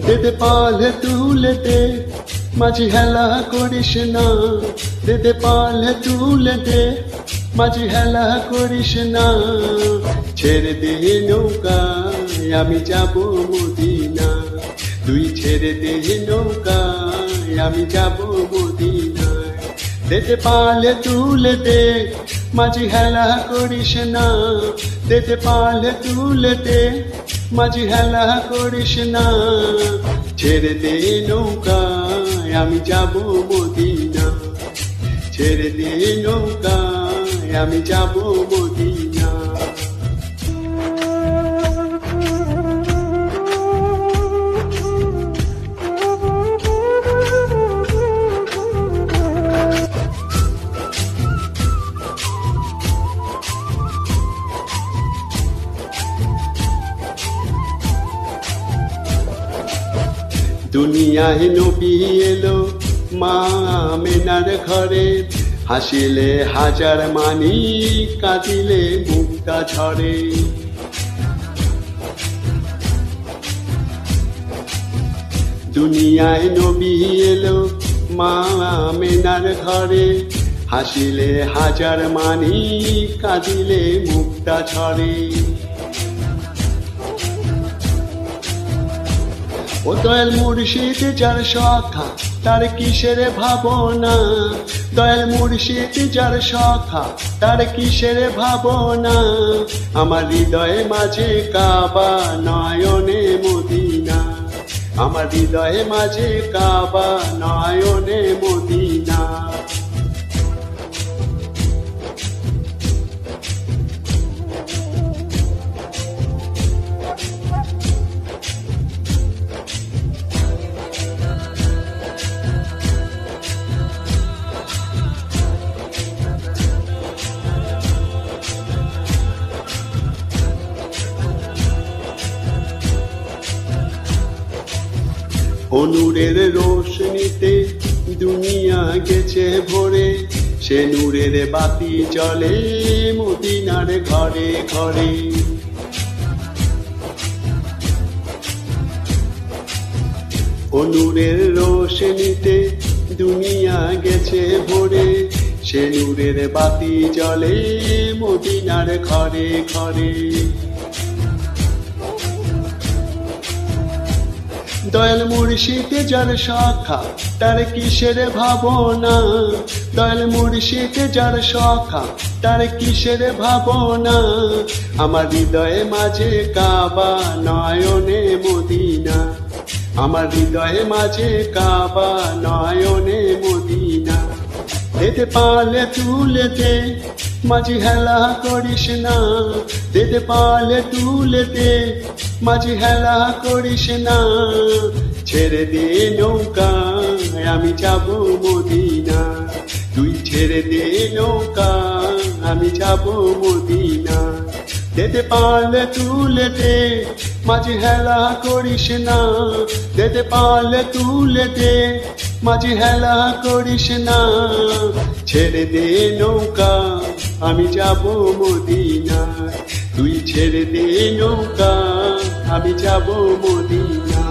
দেদে পালে তুলে দে মাঝি হেলা করিস না, দেদে পালে তুলে দে মাঝি হেলা করিস না। ছেড়ে দে নৌকায় আমি যাব মদিনা, তুই ছেড়ে দে নৌকায় আমি যাব মদিনায়। দেদে পালে তুলে দে মাঝি হেলা করিস না, দেদে পালে তুলে দে মাঝি হেলা করিস না। ছেড়ে দে নৌকায় আমি যাব মদিনা, ছেড়ে দে নৌকায় আমি যাব মদিনা। দুনিয়ায় নবী এলো মা আমেনার ঘরে, হাসিলে হাজার মানি কাঁদিলে মুক্তা ঝরে। দুনিয়ায় নবী এলো মা আমেনার ঘরে, হাসিলে হাজার মানি কাঁদিলে মুক্তা ঝরে। ও দয়াল মুর্শিদ যার সখা তার কিসের ভাবনা, দয়াল মুর্শিদ যার সখা তার কিসের ভাবনা। আমার হৃদয়ে মাঝে কাবা নয়নে মদিনা, আমার হৃদয়ে মাঝে কাবা নয়নে মদিনা। নূরের রোশনীতে দুনিয়া গেছে ভরে, সে নূরের বাতি জ্বলে মদিনার ঘরে ঘরে। নূরের রোশনীতে দুনিয়া গেছে ভরে, সে নূরের বাতি জ্বলে মদিনার ঘরে ঘরে। দয়াল মুর্শিদ যার সখা তার কিসের ভাবনা, দয়াল মুর্শিদ যার সখা তার কিসের ভাবনা। আমার হৃদয়ে মাঝে কাবা নয়নে মদিনা, আমার হৃদয়ে মাঝে কাবা নয়নে মদিনা। দেদে পালে তুলে দে মাঝি হেলা করিস না, দেদে পালে তুলে দে মাঝি হেলা করিস না। ছেড়ে দে নৌকায় আমি যাব মদিনা, তুই ছেড়ে দে নৌকায় আমি যাব মদিনা। দেদে পালে তুলে দে মাঝি হেলা করিস না, দেদে পালে তুলে দে মাঝি হেলা করিস না। ছেড়ে দে নৌকা আমি যাব মদিনা, তুই ছেড়ে দে নৌকা আমি যাব মদিনা।